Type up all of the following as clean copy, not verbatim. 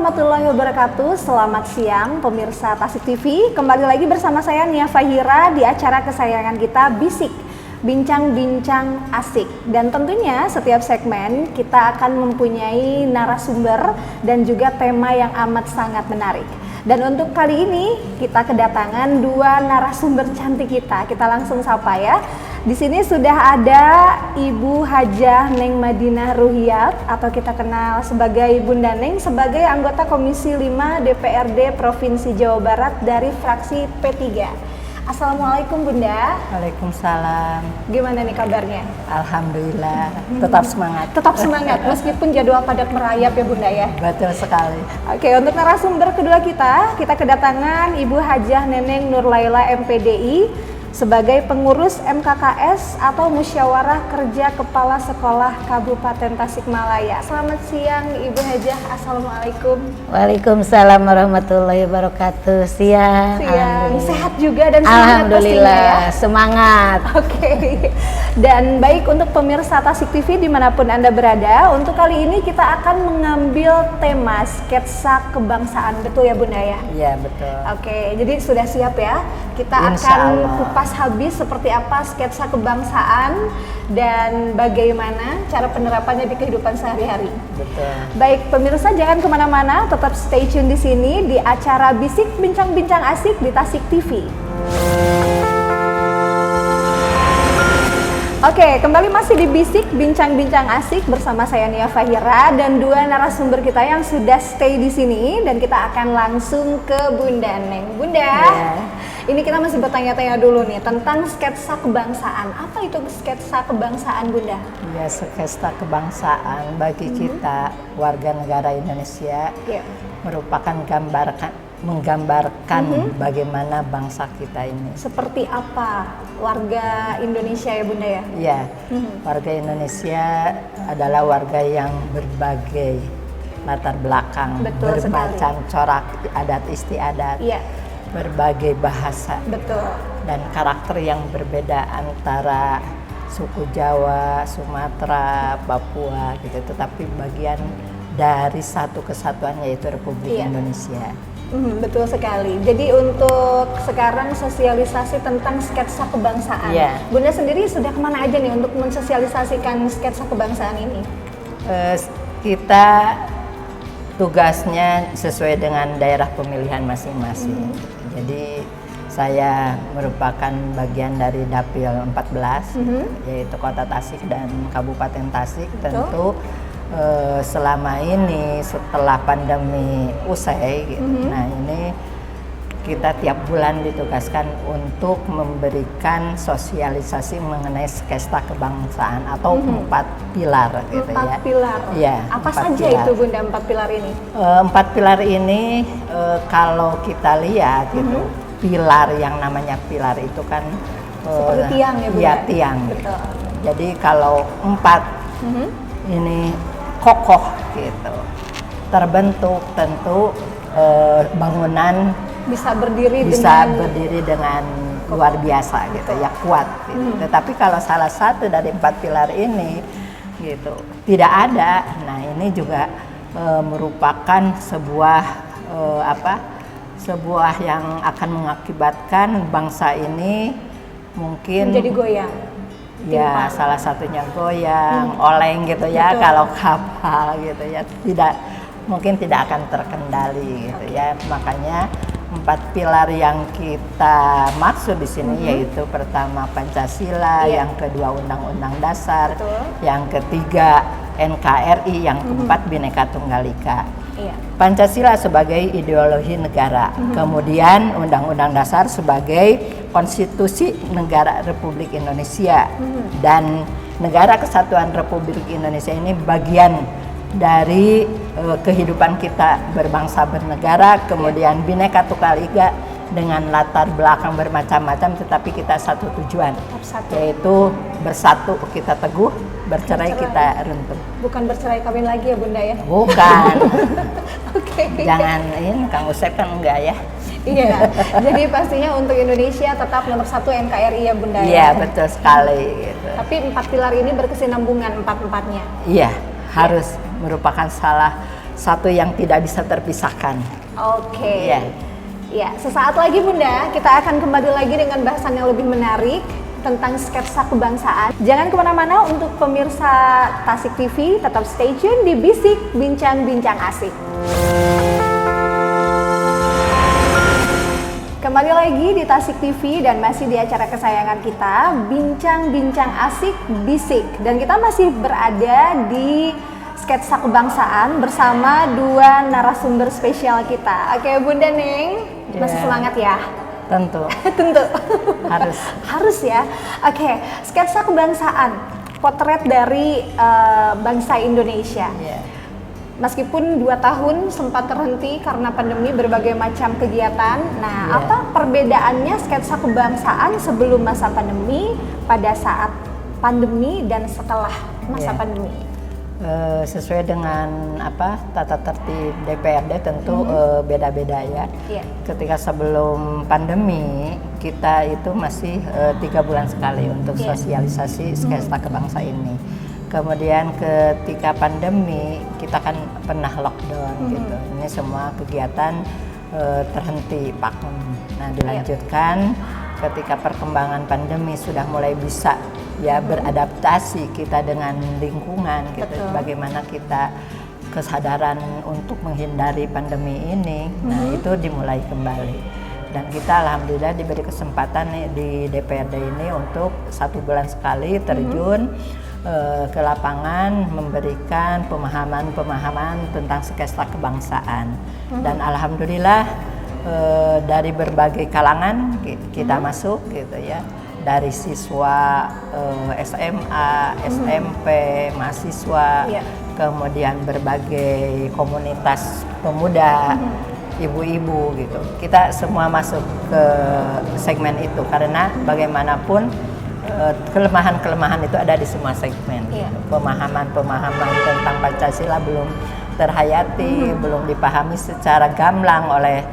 warahmatullahi wabarakatuh. Selamat siang pemirsa Tasik TV. Kembali lagi bersama saya Nia Fahira di acara kesayangan kita Bisik, Bincang-bincang asik. Dan tentunya setiap segmen kita akan mempunyai narasumber dan juga tema yang amat sangat menarik. Dan untuk kali ini kita kedatangan dua narasumber cantik kita. Kita langsung sapa ya. Di sini sudah ada Ibu Hajah Neng Madinah Ruhiyat atau kita kenal sebagai Bunda Neng, sebagai anggota Komisi 5 DPRD Provinsi Jawa Barat dari fraksi P3. Assalamualaikum Bunda. Waalaikumsalam. Gimana nih kabarnya? Alhamdulillah, tetap semangat. Tetap semangat meskipun jadwal padat merayap ya Bunda ya. Betul sekali. Oke, untuk narasumber kedua kita kedatangan Ibu Hajah Neneng Nurlaila MPDI sebagai pengurus MKKS atau Musyawarah Kerja Kepala Sekolah Kabupaten Tasikmalaya. Selamat siang Ibu Hajah. Assalamualaikum. Waalaikumsalam warahmatullahi wabarakatuh. Siang. Sehat juga dan semangat. Alhamdulillah, pastinya ya. semangat. Oke. Dan baik untuk pemirsa Tasik TV dimanapun Anda berada, untuk kali ini kita akan mengambil tema sketsa kebangsaan. Betul ya Bunda ya? Iya betul. Oke, jadi sudah siap ya? Kita Insya akan Allah. kupas habis seperti apa sketsa kebangsaan dan bagaimana cara penerapannya di kehidupan sehari-hari. Betul. Baik pemirsa, jangan kemana-mana, tetap stay tune di sini di acara Bisik Bincang-bincang Asik di Tasik TV. Oke, kembali masih di Bisik Bincang-bincang Asik bersama saya Nia Fahira dan dua narasumber kita yang sudah stay di sini, dan kita akan langsung ke Bunda Neng. Bunda, ini kita masih bertanya-tanya dulu nih tentang sketsa kebangsaan. Apa itu sketsa kebangsaan Bunda? Ya, sketsa kebangsaan bagi kita warga negara Indonesia merupakan menggambarkan bagaimana bangsa kita ini. Seperti apa warga Indonesia ya Bunda ya? Ya, warga Indonesia adalah warga yang berbagai latar belakang, Betul bermacam corak adat istiadat, berbagai bahasa, dan karakter yang berbeda antara suku Jawa, Sumatera, Papua gitu. Tetapi bagian dari satu kesatuan yaitu Republik Indonesia. Betul sekali. Jadi untuk sekarang sosialisasi tentang sketsa kebangsaan. Bunda sendiri sudah kemana aja nih untuk mensosialisasikan sketsa kebangsaan ini? Kita tugasnya sesuai dengan daerah pemilihan masing-masing. Jadi saya merupakan bagian dari Dapil 14, yaitu Kota Tasik dan Kabupaten Tasik. Tentu selama ini setelah pandemi usai, nah ini kita tiap bulan ditugaskan untuk memberikan sosialisasi mengenai sketsa kebangsaan atau 4 pilar gitu ya. 4 pilar. Ya, apa saja pilar itu Bunda 4 pilar ini? 4 pilar ini kalau kita lihat gitu, pilar yang namanya pilar itu kan seperti tiang ya Bunda? Iya, tiang. Betul. Jadi kalau 4 ini kokoh gitu, terbentuk, tentu bangunan bisa berdiri dengan luar biasa gitu ya, kuat gitu. Tetapi kalau salah satu dari 4 pilar ini gitu tidak ada, nah ini juga merupakan sebuah yang akan mengakibatkan bangsa ini mungkin menjadi goyang. Ya, salah satunya goyang, oleng gitu ya. Kalau kapal gitu ya, mungkin tidak akan terkendali gitu ya. Makanya 4 pilar yang kita maksud di sini yaitu pertama Pancasila, yang kedua Undang-Undang Dasar, yang ketiga NKRI, yang keempat Bhinneka Tunggal Ika. Pancasila sebagai ideologi negara, kemudian Undang-Undang Dasar sebagai konstitusi negara Republik Indonesia, dan Negara Kesatuan Republik Indonesia ini bagian dari kehidupan kita berbangsa bernegara. Kemudian Bhinneka Tunggal Ika dengan latar belakang bermacam-macam, tetapi kita satu tujuan, yaitu bersatu kita teguh, bercerai kita runtuh. Bukan bercerai kawin lagi ya Bunda ya? Bukan. Jangan ini Kang Usep kan enggak ya? Iya, jadi pastinya untuk Indonesia tetap nomor 1 NKRI ya Bunda ya? Iya, betul sekali gitu. Tapi 4 pilar ini berkesinambungan 4-4-nya? Iya, harus merupakan salah satu yang tidak bisa terpisahkan. Oke. Iya. Ya, sesaat lagi Bunda, kita akan kembali lagi dengan bahasan yang lebih menarik tentang sketsa kebangsaan. Jangan kemana-mana untuk pemirsa Tasik TV, tetap stay tune di Bisik Bincang-Bincang Asik. Kembali lagi di Tasik TV dan masih di acara kesayangan kita, Bincang-Bincang Asik Bisik. Dan kita masih berada di sketsa kebangsaan bersama dua narasumber spesial kita. Oke Bunda Neng, masih semangat ya? Tentu. Tentu. Harus. Harus ya. Oke, sketsa kebangsaan, potret dari bangsa Indonesia. Yeah. Meskipun 2 tahun sempat terhenti karena pandemi berbagai macam kegiatan. Nah, apa perbedaannya sketsa kebangsaan sebelum masa pandemi, pada saat pandemi dan setelah masa pandemi? Sesuai dengan tata tertib DPRD tentu beda-beda ya. Ketika sebelum pandemi kita itu masih 3 bulan sekali untuk sosialisasi sketsa kebangsaan ini. Kemudian ketika pandemi kita kan pernah lockdown gitu. Ini semua kegiatan terhenti vakum. Nah dilanjutkan ketika perkembangan pandemi sudah mulai bisa ya beradaptasi kita dengan lingkungan gitu. Bagaimana kita kesadaran untuk menghindari pandemi ini. Nah itu dimulai kembali. Dan kita alhamdulillah diberi kesempatan nih di DPRD ini untuk 1 bulan sekali terjun ke lapangan memberikan pemahaman-pemahaman tentang sketsa kebangsaan. Dan alhamdulillah dari berbagai kalangan kita masuk gitu ya. Dari siswa SMA, SMP, mahasiswa, kemudian berbagai komunitas pemuda, ibu-ibu gitu. Kita semua masuk ke segmen itu karena bagaimanapun kelemahan-kelemahan itu ada di semua segmen. Pemahaman-pemahaman tentang Pancasila belum terhayati, belum dipahami secara gamblang oleh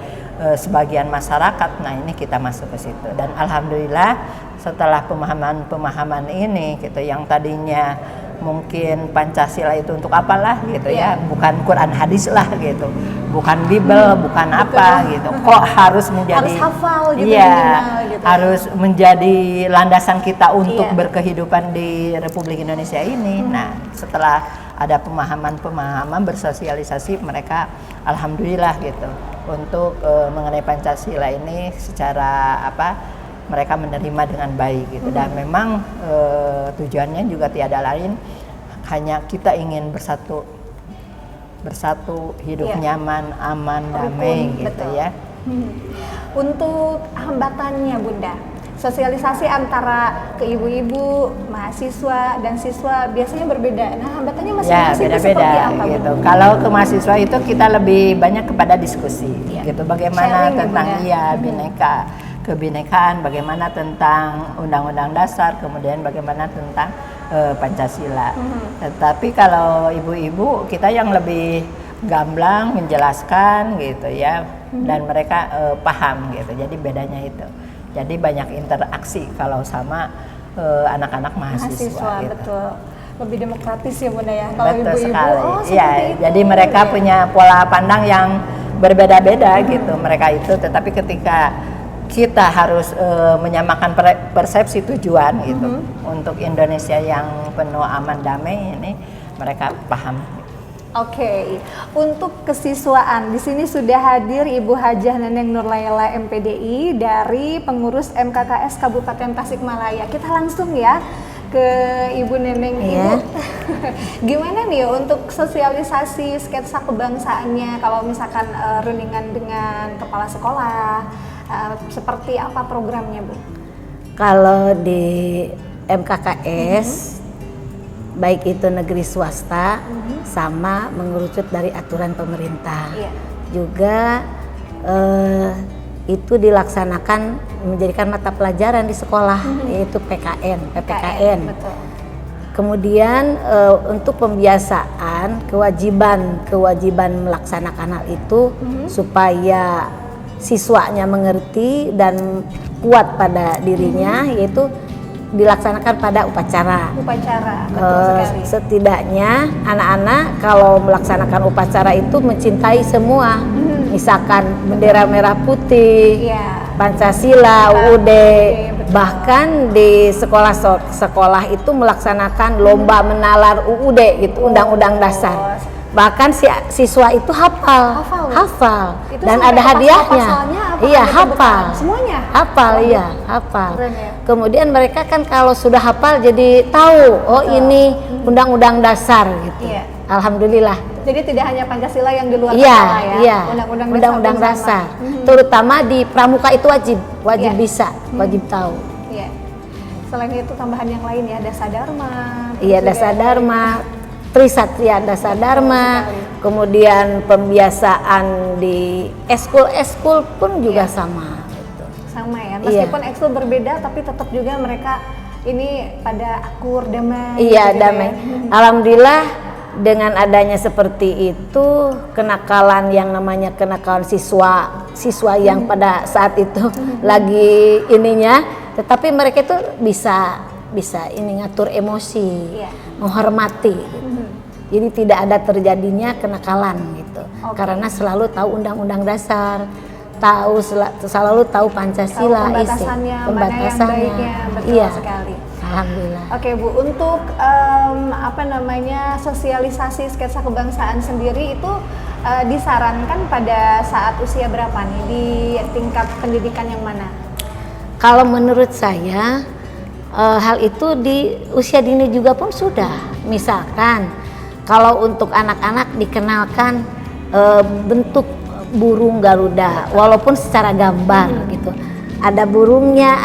sebagian masyarakat. Nah ini kita masuk ke situ dan alhamdulillah setelah pemahaman-pemahaman ini gitu yang tadinya mungkin Pancasila itu untuk apalah gitu ya, bukan Quran hadis lah gitu, bukan Bible, bukan apa gitu, kok harus menjadi harus hafal gitu, gitu. Harus menjadi landasan kita untuk berkehidupan di Republik Indonesia ini. Nah setelah ada pemahaman-pemahaman bersosialisasi mereka alhamdulillah gitu untuk mengenai Pancasila ini secara mereka menerima dengan baik gitu. Dan memang tujuannya juga tiada lain hanya kita ingin bersatu hidup nyaman, aman, damai gitu ya. Untuk hambatannya Bunda, sosialisasi antara ke ibu-ibu, mahasiswa dan siswa biasanya berbeda. Nah hambatannya masing-masing itu seperti apa gitu. Bunda? Kalau ke mahasiswa itu kita lebih banyak kepada diskusi gitu. Bagaimana sharing tentang ya, kebinekaan, bagaimana tentang Undang-Undang Dasar, kemudian bagaimana tentang Pancasila. Tetapi kalau ibu-ibu kita yang lebih gamblang menjelaskan gitu ya, dan mereka paham gitu. Jadi bedanya itu. Jadi banyak interaksi kalau sama anak-anak mahasiswa gitu. Betul. Lebih demokratis ya Bunda ya. Kalau betul ibu-ibu sekali. Jadi mereka punya pola pandang yang berbeda-beda gitu. Mereka itu, tetapi ketika kita harus menyamakan persepsi tujuan gitu untuk Indonesia yang penuh aman damai ini, mereka paham. Oke, untuk kesiswaan di sini sudah hadir Ibu Hajah Neneng Nurlaila MPDI dari pengurus MKKS Kabupaten Tasikmalaya. Kita langsung ya ke Ibu Neneng. Ibu, gimana nih untuk sosialisasi sketsa kebangsaannya? Kalau misalkan rundingan dengan kepala sekolah, seperti apa programnya Bu? Kalau di MKKS baik itu negeri swasta sama mengerucut dari aturan pemerintah. Juga itu dilaksanakan menjadikan mata pelajaran di sekolah, yaitu PPKN. Betul. Kemudian untuk pembiasaan kewajiban melaksanakan hal itu supaya siswanya mengerti dan kuat pada dirinya, yaitu dilaksanakan pada upacara. Upacara, betul sekali. Setidaknya anak-anak kalau melaksanakan upacara itu mencintai semua. Misalkan bendera merah putih, Iya. Pancasila, UUD, betul. bahkan di sekolah itu melaksanakan lomba menalar UUD gitu, Undang-Undang Dasar. Bahkan siswa itu hafal. Itu Dan sampai ada hadiahnya. pasal-pasalnya apa Iya, ada hafal. sebutan? Semuanya? Hafal, iya, hafal. Keren ya. Kemudian mereka kan kalau sudah hafal jadi tahu, oh ini Undang-Undang Dasar gitu. Iya. Alhamdulillah. Jadi tidak hanya Pancasila yang di luar Iya, kepala ya. iya. Undang-undang Dasar. sama. Terutama di pramuka itu wajib Iya. bisa, wajib tahu. Iya. Selain itu tambahan yang lain ya, Dasadharma. Iya, terus juga Dasadharma, Trisatria Dasadharma, sekali. kemudian pembiasaan di eskul pun juga sama. Gitu. sama ya. Iya. Meskipun ekskul berbeda tapi tetap juga mereka ini pada akur, damai. Iya, gitu damai. ya. Alhamdulillah dengan adanya seperti itu, kenakalan yang namanya kenakalan siswa yang pada saat itu lagi ininya, tetapi mereka itu bisa ini ngatur emosi, Iya. menghormati gitu. Jadi tidak ada terjadinya kenakalan gitu. Oke. Karena selalu tahu Undang-Undang Dasar, selalu tahu Pancasila, Tahu isi pembatasannya, mana yang pembatasannya. baiknya, betul Iya. sekali. Alhamdulillah. Oke Bu, untuk sosialisasi sketsa kebangsaan sendiri itu disarankan pada saat usia berapa nih, di tingkat pendidikan yang mana? Kalau menurut saya hal itu di usia dini juga pun sudah. Misalkan kalau untuk anak-anak dikenalkan bentuk burung Garuda, walaupun secara gambar gitu. Ada burungnya,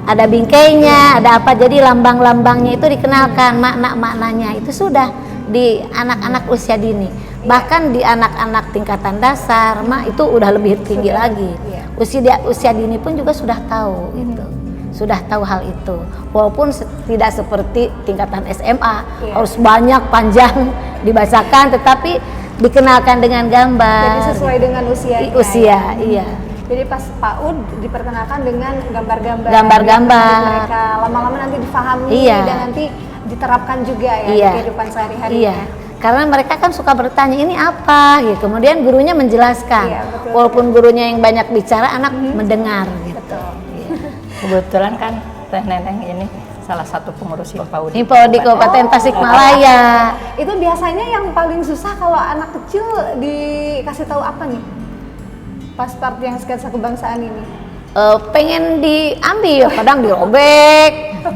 ada bingkainya, ada apa, jadi lambang-lambangnya itu dikenalkan, maknanya itu sudah di anak-anak usia dini. Bahkan di anak-anak tingkatan dasar itu udah lebih tinggi lagi. Usia dini pun juga sudah tahu gitu. Sudah tahu hal itu. Walaupun tidak seperti tingkatan SMA, harus banyak panjang dibacakan, tetapi dikenalkan dengan gambar. Jadi sesuai dengan usianya. Usia, iya. Jadi pas PAUD diperkenalkan dengan gambar-gambar. Gambar-gambar. Mereka lama-lama nanti difahami Iya. dan nanti diterapkan juga ya Iya. di kehidupan sehari-hari. Iya. Karena mereka kan suka bertanya ini apa, gitu. Kemudian gurunya menjelaskan. Iya, betul. Walaupun gurunya yang banyak bicara, anak mendengar gitu. Betul. Kebetulan kan Teh Neneng ini salah satu pengurus HIMPAUD Info di Kabupaten Tasikmalaya. Itu biasanya yang paling susah kalau anak kecil dikasih tahu apa nih? Pas part yang sketsa kebangsaan ini. Pengen diambil, kadang dirobek,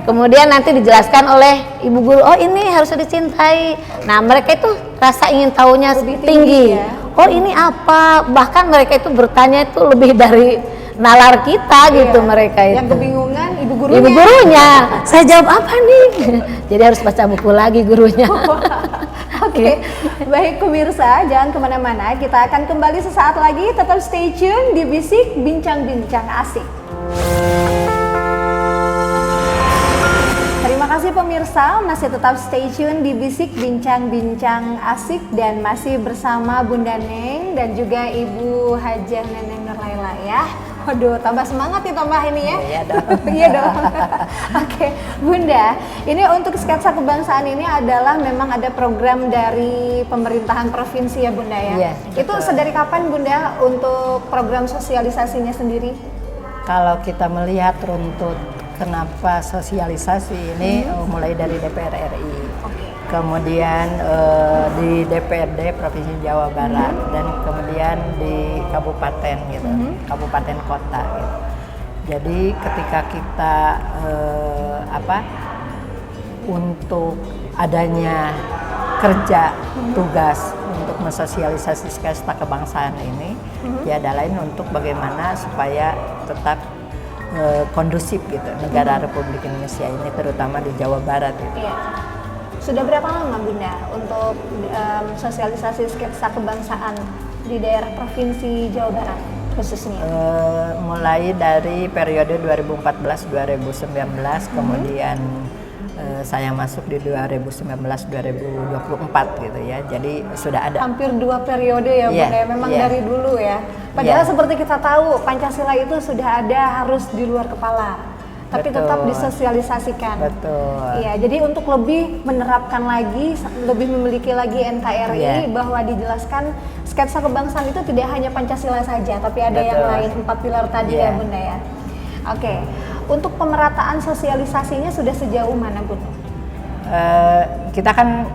kemudian nanti dijelaskan oleh ibu guru, oh ini harus dicintai. Nah mereka itu rasa ingin tahunya Lebih tinggi, tinggi. ya. Oh ini apa? Bahkan mereka itu bertanya itu lebih dari nalar kita gitu. Iya. Mereka itu. Yang kebingungan ibu gurunya. Ibu gurunya, saya jawab apa nih? Jadi harus baca buku lagi gurunya. Oke, baik pemirsa, jangan kemana-mana. Kita akan kembali sesaat lagi. Tetap stay tune di Bisik Bincang-Bincang Asik. Terima kasih pemirsa, masih tetap stay tune di Bisik Bincang-Bincang Asik dan masih bersama Bunda Neng dan juga Ibu Hajah Neneng Nurlaila ya. Waduh, tambah semangat nih tambah ini ya. Iya dong. Iya dong. Oke, Bunda, ini untuk sketsa kebangsaan ini adalah memang ada program dari pemerintahan provinsi ya Bunda ya. Iya, Itu betul. sedari kapan Bunda untuk program sosialisasinya sendiri? Kalau kita melihat runtut kenapa sosialisasi ini mulai dari DPR RI, kemudian di DPRD Provinsi Jawa Barat dan kemudian di kabupaten gitu, kabupaten kota gitu. Jadi ketika kita untuk adanya kerja tugas untuk mensosialisasi sketsa kebangsaan ini, ya ada lain untuk bagaimana supaya tetap kondusif gitu negara Republik Indonesia ini, terutama di Jawa Barat gitu. Iya. Sudah berapa lama Bunda untuk sosialisasi sketsa kebangsaan di daerah Provinsi Jawa Barat khususnya? Mulai dari periode 2014-2019, kemudian saya masuk di 2019-2024 gitu ya. Jadi sudah ada Hampir 2 periode ya Iya, Bunda, memang iya. dari dulu ya. Padahal Iya. seperti kita tahu Pancasila itu sudah ada harus di luar kepala. tapi Betul. tetap disosialisasikan. Betul. Iya, jadi untuk lebih menerapkan lagi, lebih memiliki lagi NKRI, Iya. bahwa dijelaskan sketsa kebangsaan itu tidak hanya Pancasila saja, tapi ada yang Betul. lain, 4 pilar tadi Iya. ya Bunda ya. Oke, untuk pemerataan sosialisasinya sudah sejauh mana Bun? Kita kan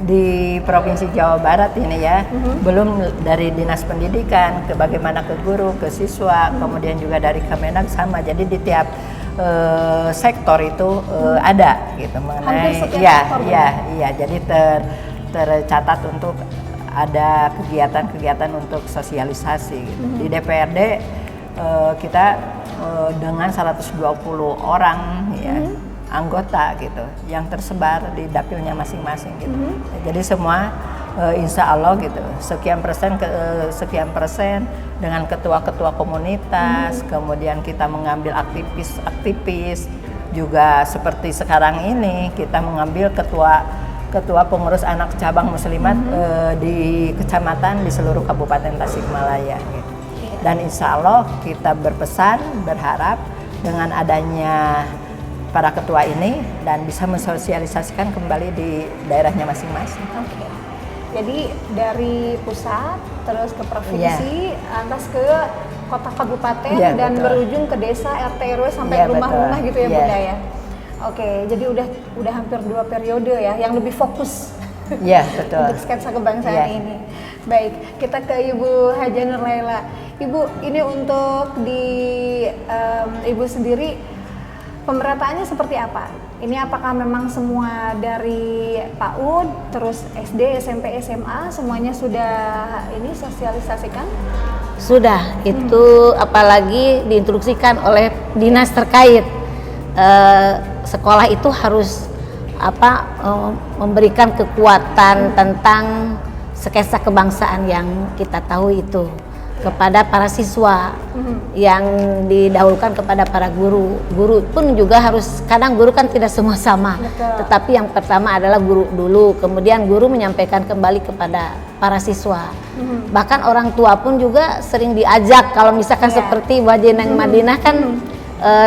di Provinsi Jawa Barat ini ya, belum dari Dinas Pendidikan, ke bagaimana ke guru, ke siswa, kemudian juga dari Kemenag sama. Jadi di tiap sektor itu ada gitu Hampir mengenai setiap sektor, iya. Jadi tercatat untuk ada kegiatan-kegiatan untuk sosialisasi gitu. Di DPRD kita dengan 120 orang ya. Anggota gitu yang tersebar di dapilnya masing-masing gitu. Jadi semua insya Allah gitu sekian persen dengan ketua-ketua komunitas, kemudian kita mengambil aktivis juga seperti sekarang ini kita mengambil ketua pengurus anak cabang muslimat di kecamatan di seluruh Kabupaten Tasikmalaya gitu. Dan insya Allah kita berharap dengan adanya para ketua ini dan bisa mensosialisasikan kembali di daerahnya masing-masing. Oke. Jadi dari pusat terus ke provinsi, lantas ke kota kabupaten dan betul. berujung ke desa, RT RW sampai Iya, ke rumah-rumah betul. gitu ya Iya. Bunda ya. Oke, jadi udah hampir 2 periode ya yang lebih fokus Iya, betul. untuk sketsa kebangsaan Iya. ini. Baik, kita ke Ibu Haja Nurlaila. Ibu, ini untuk di Ibu sendiri pemerataannya seperti apa? Ini apakah memang semua dari PAUD, terus SD, SMP, SMA semuanya sudah ini sosialisasikan? Sudah, itu apalagi diinstruksikan oleh dinas terkait. Sekolah itu harus memberikan kekuatan tentang sketsa kebangsaan yang kita tahu itu kepada para siswa, yang didahulukan kepada para guru. Guru pun juga harus, kadang guru kan tidak semua sama. Betul. Tetapi yang pertama adalah guru dulu, kemudian guru menyampaikan kembali kepada para siswa. Bahkan orang tua pun juga sering diajak, kalau misalkan Iya. seperti Wajah Neng Madinah kan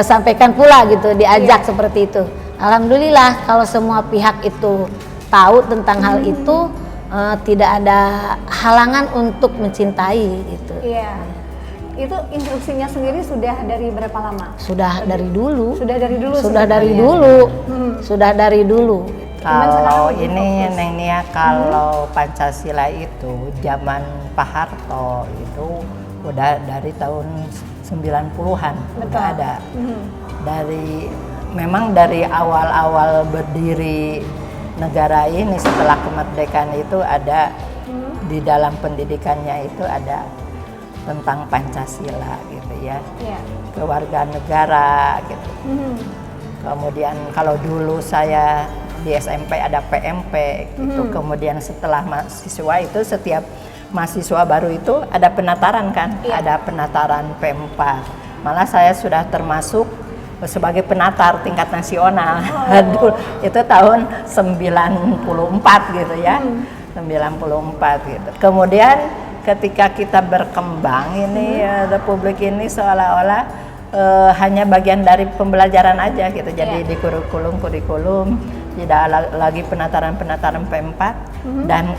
sampaikan pula gitu, diajak seperti itu. Alhamdulillah kalau semua pihak itu tahu tentang hal itu, tidak ada halangan untuk mencintai gitu. Iya. Itu instruksinya sendiri sudah dari berapa lama? Sudah dari dulu. Sudah dari dulu. Sudah dari sebenarnya. dulu. Sudah dari dulu. Cuman sekarang Kalau lebih ini fokus. Neng Nia, kalau Pancasila itu zaman Pak Harto itu udah dari tahun 90-an Betul. udah ada. Memang dari awal-awal berdiri negara ini setelah kemerdekaan itu ada di dalam pendidikannya itu ada tentang Pancasila gitu ya, Iya. kewarganegara gitu. Kemudian kalau dulu saya di SMP ada PMP gitu. Kemudian setelah mahasiswa itu setiap mahasiswa baru itu ada penataran kan, Iya. ada penataran P4. Malah saya sudah termasuk sebagai penatar tingkat nasional. Aduh, itu tahun 94 gitu ya. 94 gitu. Kemudian ketika kita berkembang ini Republik ini seolah-olah hanya bagian dari pembelajaran aja gitu. Jadi di kurikulum tidak lagi penataran P4 dan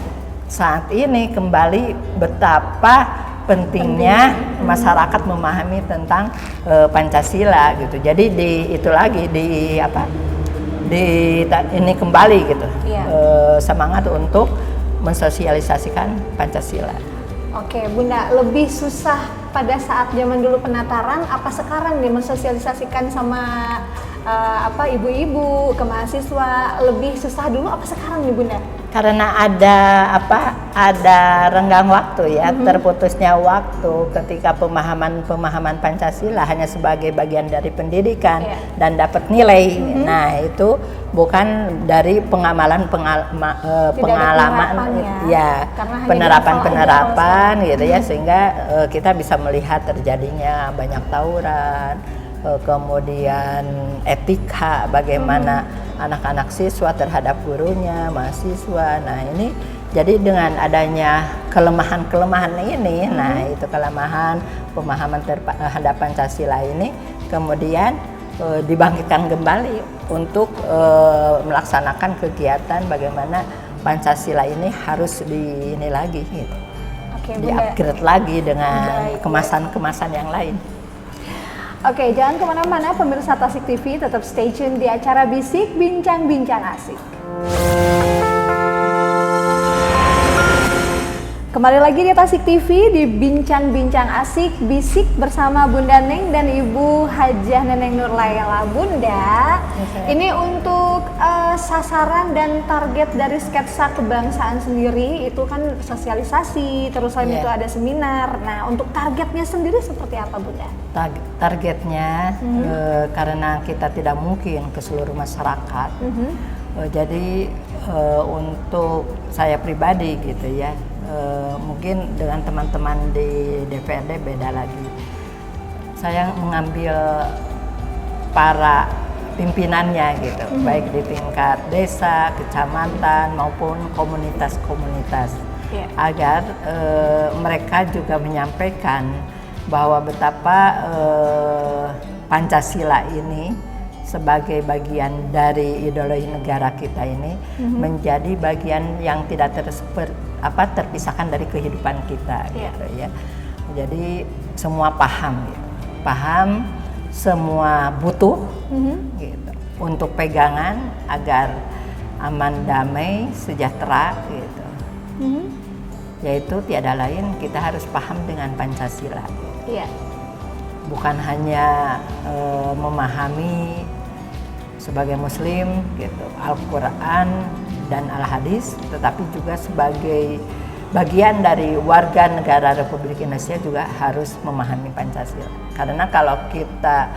saat ini kembali betapa pentingnya masyarakat memahami tentang Pancasila gitu. Jadi ini kembali gitu. Iya. Semangat untuk mensosialisasikan Pancasila. Oke, Bunda, lebih susah pada saat zaman dulu penataran apa sekarang nih mensosialisasikan sama ibu-ibu ke mahasiswa? Lebih susah dulu apa sekarang nih, Bunda? Karena ada renggang waktu ya, terputusnya waktu ketika pemahaman Pancasila hanya sebagai bagian dari pendidikan dan dapat nilai. Nah, itu bukan dari pengalaman ya, penerapan gitu ya, sehingga kita bisa melihat terjadinya banyak tawuran, kemudian etika bagaimana anak-anak siswa terhadap gurunya, mahasiswa. Nah, ini jadi dengan adanya kelemahan-kelemahan ini, nah itu kelemahan pemahaman terhadap Pancasila ini kemudian dibangkitkan kembali untuk melaksanakan kegiatan bagaimana Pancasila ini harus ini lagi gitu. Oke, Di-upgrade lagi dengan kemasan-kemasan yang lain. Oke, jangan kemana-mana pemirsa Tasik TV, tetap stay tune di acara Bisik Bincang-Bincang Asik. Kembali lagi di Tasik TV di Bincang-Bincang Asik Bisik bersama Bunda Neng dan Ibu Hajah Neneng Nurlayla. Bunda, ini untuk sasaran dan target dari sketsa kebangsaan sendiri itu kan sosialisasi, terus selain itu ada seminar. Nah, untuk targetnya sendiri seperti apa, Bunda? Targetnya karena kita tidak mungkin ke seluruh masyarakat. Jadi untuk saya pribadi gitu ya. Mungkin dengan teman-teman di DPRD beda lagi. Saya mengambil para pimpinannya gitu, baik di tingkat desa, kecamatan maupun komunitas-komunitas, agar mereka juga menyampaikan bahwa betapa Pancasila ini sebagai bagian dari ideologi negara kita ini menjadi bagian yang tidak terpisahkan dari kehidupan kita gitu ya. Jadi semua paham gitu. Paham, semua butuh gitu untuk pegangan agar aman, damai, sejahtera gitu. Yaitu tiada lain kita harus paham dengan Pancasila. Bukan hanya memahami sebagai muslim gitu Al-Quran dan Al-Hadis, tetapi juga sebagai bagian dari warga negara Republik Indonesia juga harus memahami Pancasila. Karena kalau kita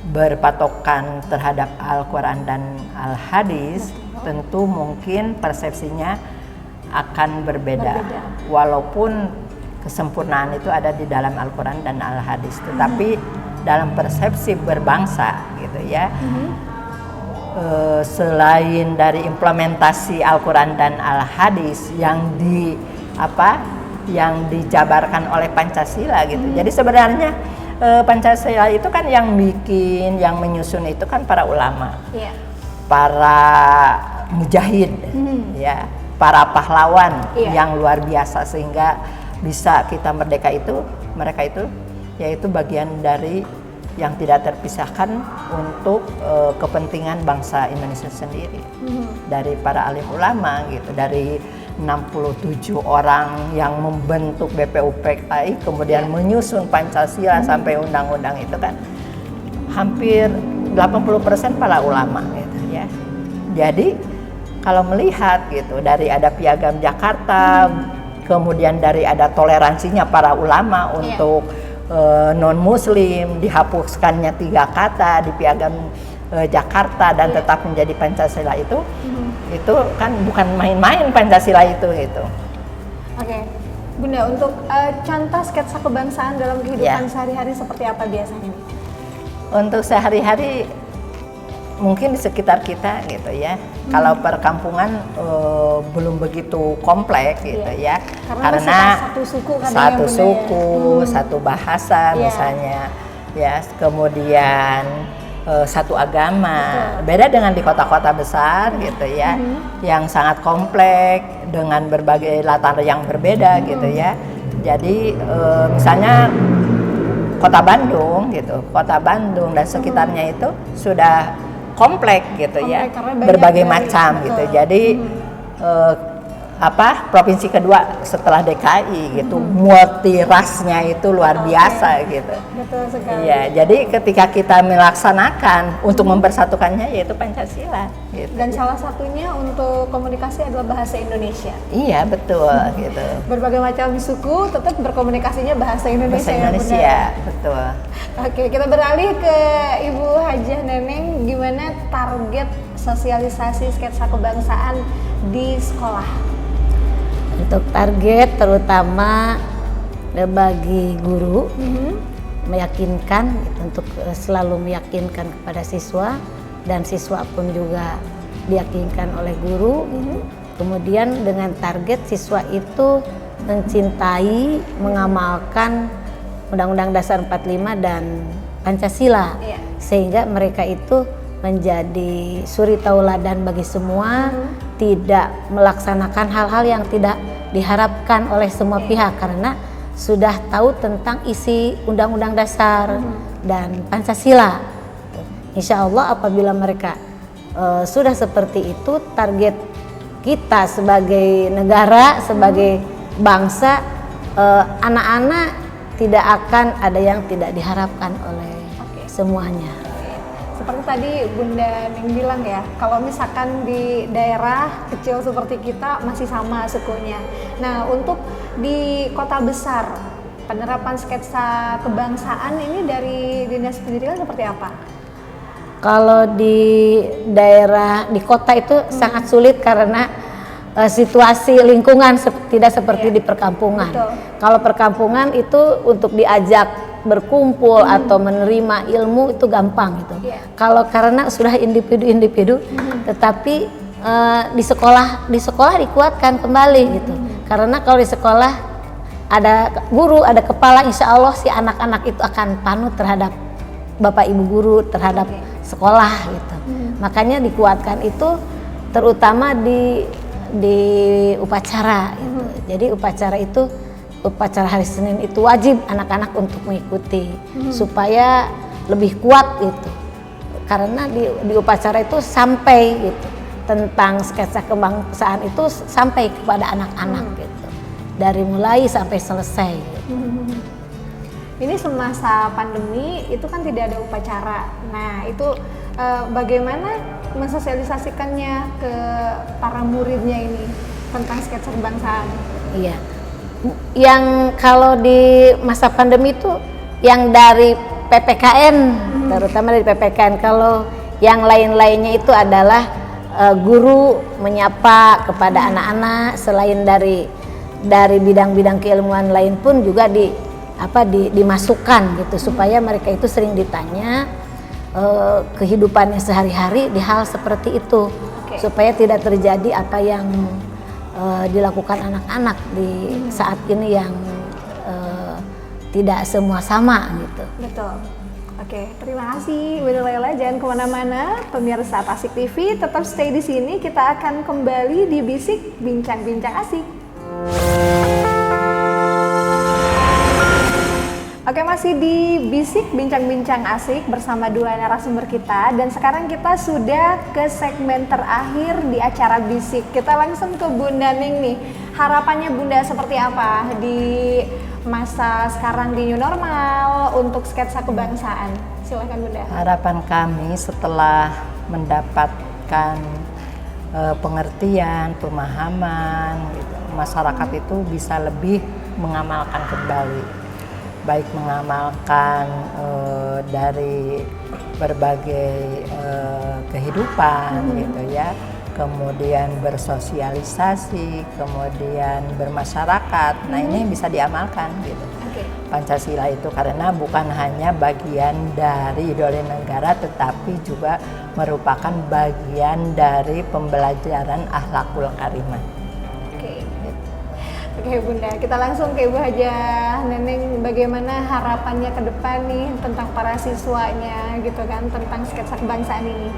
berpatokan terhadap Al-Quran dan Al-Hadis, tentu mungkin persepsinya akan berbeda. Walaupun kesempurnaan itu ada di dalam Al-Quran dan Al-Hadis, tetapi dalam persepsi berbangsa gitu ya, selain dari implementasi Al-Quran dan Al-Hadis yang dijabarkan oleh Pancasila gitu. Jadi sebenarnya Pancasila itu kan yang bikin, yang menyusun itu kan para ulama, para mujahid, ya, para pahlawan yang luar biasa sehingga bisa kita merdeka itu, mereka itu yaitu bagian dari yang tidak terpisahkan untuk kepentingan bangsa Indonesia sendiri. Dari para alim ulama gitu, dari 67 orang yang membentuk BPUPKI kemudian menyusun Pancasila sampai undang-undang itu kan hampir 80% para ulama gitu ya. Jadi kalau melihat gitu dari ada Piagam Jakarta, kemudian dari ada toleransinya para ulama untuk non-muslim, dihapuskannya 3 kata di Piagam Jakarta dan tetap menjadi Pancasila itu kan bukan main-main Pancasila itu gitu. Oke, Bunda, untuk contoh sketsa kebangsaan dalam kehidupan sehari-hari seperti apa biasanya? Untuk sehari-hari mungkin di sekitar kita gitu ya. Kalau perkampungan belum begitu kompleks gitu ya. Karena satu suku, satu bahasa misalnya ya, kemudian satu agama. Beda dengan di kota-kota besar gitu ya, yang sangat kompleks dengan berbagai latar yang berbeda gitu ya. Jadi misalnya Kota Bandung gitu, Kota Bandung dan sekitarnya itu sudah kompleks gitu ya, berbagai macam gitu. Jadi provinsi kedua setelah DKI gitu, multirasnya itu luar biasa gitu. Betul sekali. Iya, jadi ketika kita melaksanakan untuk mempersatukannya yaitu Pancasila gitu. Dan salah satunya untuk komunikasi adalah bahasa Indonesia. Iya, betul gitu. Berbagai macam suku tetap berkomunikasinya bahasa Indonesia. Bahasa Indonesia, betul. Oke, kita beralih ke Ibu Hajah Neneng, gimana target sosialisasi sketsa kebangsaan di sekolah? Untuk target terutama bagi guru meyakinkan, untuk selalu meyakinkan kepada siswa dan siswa pun juga diyakinkan oleh guru. Kemudian dengan target siswa itu mencintai, mengamalkan Undang-Undang Dasar 45 dan Pancasila, Iya. sehingga mereka itu menjadi suri tauladan bagi semua, tidak melaksanakan hal-hal yang tidak diharapkan oleh semua pihak karena sudah tahu tentang isi Undang-Undang Dasar dan Pancasila. Insya Allah apabila mereka sudah seperti itu, target kita sebagai negara, sebagai bangsa, anak-anak tidak akan ada yang tidak diharapkan oleh semuanya. Seperti tadi Bunda Ning bilang ya, kalau misalkan di daerah kecil seperti kita masih sama sukunya. Nah, untuk di kota besar, penerapan sketsa kebangsaan ini dari Dinas Pendidikan seperti apa? Kalau di daerah, di kota itu sangat sulit karena situasi lingkungan tidak seperti di perkampungan. Betul. Kalau perkampungan itu untuk diajak berkumpul atau menerima ilmu itu gampang gitu. Kalau karena sudah individu-individu, tetapi di sekolah dikuatkan kembali gitu. Karena kalau di sekolah ada guru, ada kepala, insya Allah si anak-anak itu akan panut terhadap bapak ibu guru, terhadap sekolah gitu. Makanya dikuatkan itu terutama di upacara gitu. Jadi upacara hari Senin itu wajib anak-anak untuk mengikuti supaya lebih kuat gitu. Karena di upacara itu sampai gitu tentang sketsa kebangsaan itu sampai kepada anak-anak gitu. Dari mulai sampai selesai gitu. Ini semasa pandemi itu kan tidak ada upacara. Nah, itu bagaimana mensosialisasikannya ke para muridnya ini tentang sketsa kebangsaan? Iya. Yang kalau di masa pandemi itu yang dari PPKN, terutama dari PPKN. Kalau yang lain-lainnya itu adalah guru menyapa kepada anak-anak, selain dari bidang-bidang keilmuan lain pun juga dimasukkan gitu supaya mereka itu sering ditanya kehidupannya sehari-hari di hal seperti itu, supaya tidak terjadi apa yang dilakukan anak-anak di saat ini yang tidak semua sama gitu. Betul. Oke, terima kasih Bunda Lela. Jangan kemana-mana, pemirsa Tasik TV, tetap stay di sini. Kita akan kembali di Bisik Bincang-Bincang Asik. Oke, masih di Bisik Bincang-Bincang Asik bersama dua narasumber kita, dan sekarang kita sudah ke segmen terakhir di acara Bisik. Kita langsung ke Bunda Ning nih. Harapannya Bunda seperti apa di masa sekarang di new normal untuk sketsa kebangsaan? Silahkan Bunda. Harapan kami setelah mendapatkan pengertian, pemahaman, gitu, masyarakat itu bisa lebih mengamalkan kembali. Baik mengamalkan dari berbagai kehidupan gitu ya, kemudian bersosialisasi, kemudian bermasyarakat. Nah, ini bisa diamalkan gitu. Pancasila itu karena bukan hanya bagian dari ideologi negara, tetapi juga merupakan bagian dari pembelajaran akhlakul karimah. Oke Bunda, kita langsung ke Ibu Hajah Neneng, bagaimana harapannya ke depan nih tentang para siswanya gitu kan, tentang sketsa kebangsaan ini?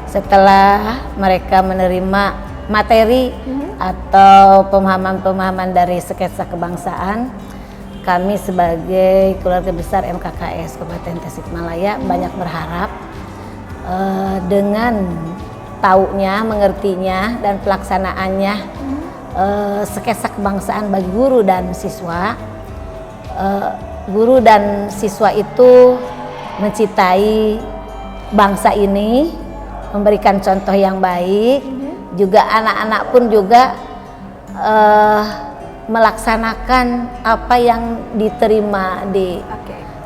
Setelah mereka menerima materi atau pemahaman-pemahaman dari sketsa kebangsaan, kami sebagai keluarga besar MKKS Kabupaten Tasikmalaya banyak berharap dengan taunya, mengertinya, dan pelaksanaannya sketsa kebangsaan bagi guru dan siswa. Guru dan siswa itu mencintai bangsa ini, memberikan contoh yang baik, juga anak-anak pun juga melaksanakan apa yang diterima di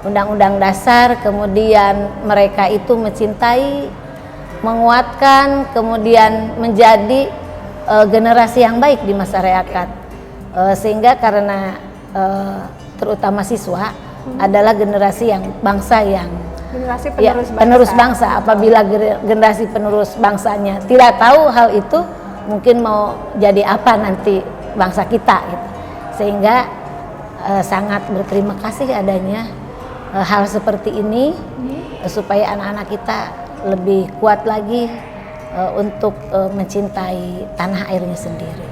Undang-Undang Dasar, kemudian mereka itu mencintai, menguatkan, kemudian menjadi generasi yang baik di masyarakat, sehingga karena terutama siswa adalah generasi yang bangsa yang generasi penerus bangsa. Apabila generasi penerus bangsanya tidak tahu hal itu, mungkin mau jadi apa nanti bangsa kita gitu. Sehingga sangat berterima kasih adanya hal seperti ini supaya anak-anak kita lebih kuat lagi untuk mencintai tanah airnya sendiri.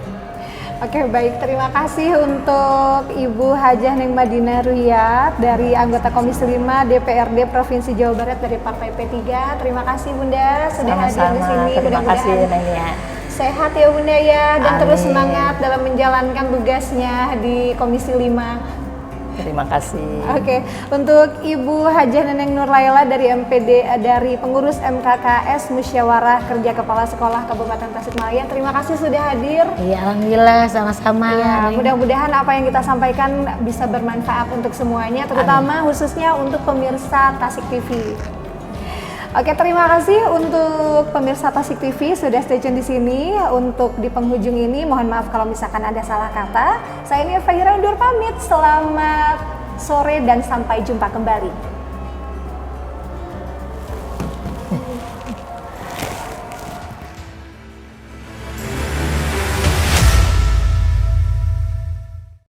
Oke, baik, terima kasih untuk Ibu Hajah Neng Madinah Ruyat dari anggota Komisi 5 DPRD Provinsi Jawa Barat dari Partai P3. Terima kasih Bunda sudah hadir di sini. Terima kasih Neng Nia. Sehat ya Bunda ya, dan Amin. terus semangat dalam menjalankan tugasnya di Komisi 5. Terima kasih. Oke, untuk Ibu Hajah Neneng Nur Laila dari MPD dari pengurus MKKS Musyawarah Kerja Kepala Sekolah Kabupaten Tasikmalaya, terima kasih sudah hadir. Iya, alhamdulillah sama-sama. Ya, mudah-mudahan apa yang kita sampaikan bisa bermanfaat untuk semuanya, terutama khususnya untuk pemirsa Tasik TV. Oke, terima kasih untuk pemirsa Tasik TV sudah stay tune di sini. Untuk di penghujung ini, mohon maaf kalau misalkan ada salah kata. Saya Nia Fahira undur pamit. Selamat sore dan sampai jumpa kembali.